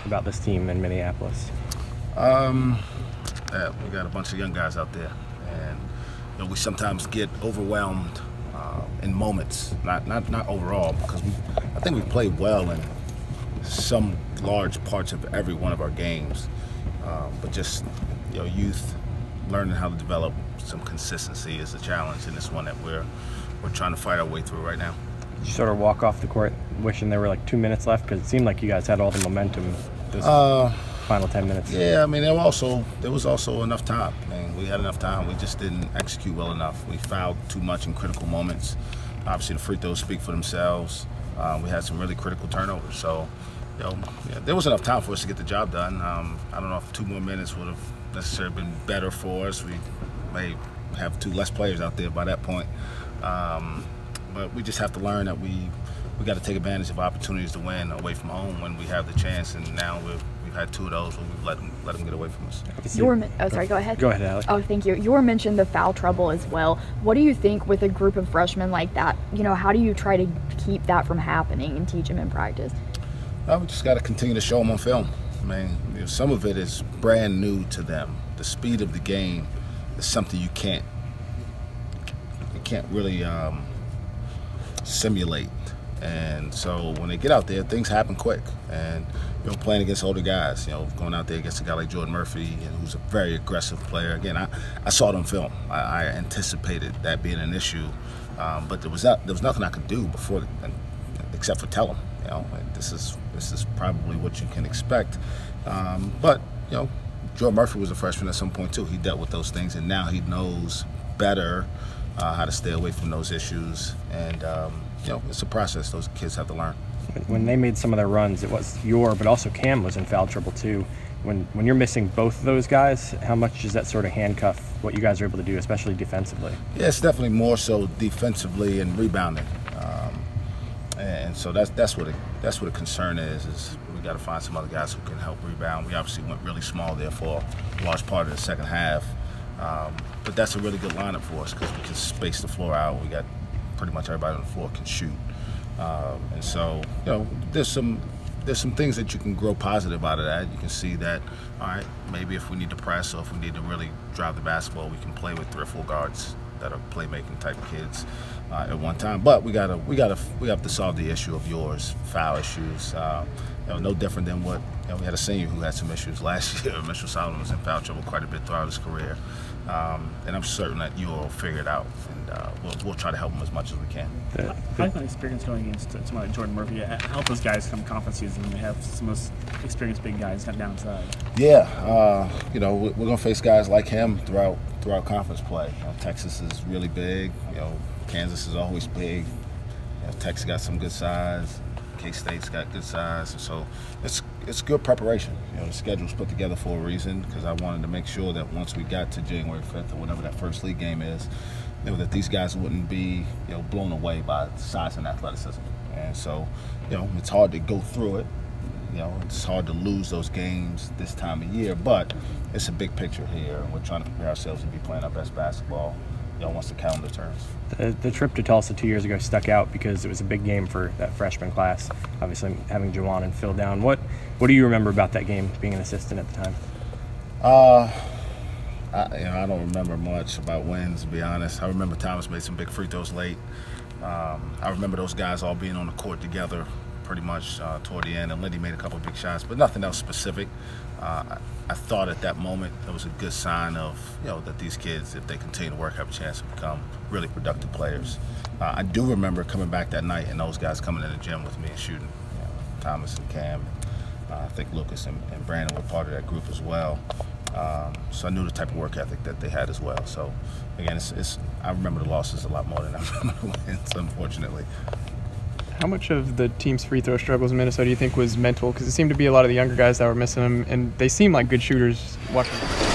about this team in Minneapolis? Yeah, we got a bunch of young guys out there, and we sometimes get overwhelmed in moments. Not overall, because I think we played well in some large parts of every one of our games, but just youth learning how to develop some consistency is a challenge, and it's one that we're trying to fight our way through right now. Did you sort of walk off the court wishing there were like 2 minutes left, because it seemed like you guys had all the momentum this final 10 minutes? Yeah, I mean, there was also enough time. I mean, we had enough time. We just didn't execute well enough. We fouled too much in critical moments. Obviously, the free throws speak for themselves. We had some really critical turnovers. So, there was enough time for us to get the job done. I don't know if 2 more minutes would have necessarily been better for us. We may have 2 less players out there by that point. But we just have to learn that we got to take advantage of opportunities to win away from home when we have the chance. And now we've had 2 of those where we've let them get away from us. Sorry, go ahead. Go ahead, Alec. Oh, thank you. You were mentioned the foul trouble as well. What do you think with a group of freshmen like that? How do you try to keep that from happening and teach them in practice? We just got to continue to show them on film. I mean, some of it is brand new to them. The speed of the game is something you can't really simulate. And so when they get out there, things happen quick. And playing against older guys, going out there against a guy like Jordan Murphy, who's a very aggressive player. Again, I saw it on film. I anticipated that being an issue, but there was nothing I could do before, except for tell him, this is probably what you can expect. But Jordan Murphy was a freshman at some point too. He dealt with those things, and now he knows better how to stay away from those issues. And it's a process those kids have to learn. When they made some of their runs, it was but also Cam was in foul trouble too. When you're missing both of those guys, how much does that sort of handcuff what you guys are able to do, especially defensively? Yeah, it's definitely more so defensively and rebounding. And so that's what a concern is we got to find some other guys who can help rebound. We obviously went really small there for a large part of the second half, but that's a really good lineup for us because we can space the floor out. We got pretty much everybody on the floor can shoot, and so there's some things that you can grow positive out of that. You can see that, all right, maybe if we need to press or if we need to really drive the basketball, we can play with 3 or 4 guards that are playmaking type kids at one time. But we have to solve the issue of foul issues. No different than what we had a senior who had some issues last year. Mitchell Solomon was in foul trouble quite a bit throughout his career, and I'm certain that you will figure it out, and we'll try to help him as much as we can. I thought experience going against someone like Jordan Murphy help those guys come conference season. They have some of those experienced big guys downside. Yeah, we're gonna face guys like him throughout conference play. Texas is really big. Kansas is always big. Texas got some good size. K-State's got good size, and so it's good preparation. The schedule's put together for a reason because I wanted to make sure that once we got to January 5th or whenever that first league game is, that these guys wouldn't be blown away by size and athleticism. And so it's hard to go through it. It's hard to lose those games this time of year, but it's a big picture here, and we're trying to prepare ourselves to be playing our best basketball once the calendar turns. The trip to Tulsa 2 years ago stuck out because it was a big game for that freshman class. Obviously, having Juwan and Phil down. What do you remember about that game, being an assistant at the time? I don't remember much about wins, to be honest. I remember Thomas made some big free throws late. I remember those guys all being on the court together pretty much toward the end, and Lindy made a couple of big shots, but nothing else specific. I thought at that moment it was a good sign of that these kids, if they continue to work, have a chance to become really productive players. I do remember coming back that night and those guys coming in the gym with me and shooting. Thomas and Cam, I think Lucas and Brandon were part of that group as well. So I knew the type of work ethic that they had as well. So again, I remember the losses a lot more than I remember the wins, unfortunately. How much of the team's free throw struggles in Minnesota do you think was mental? Because it seemed to be a lot of the younger guys that were missing them, and they seem like good shooters watching them.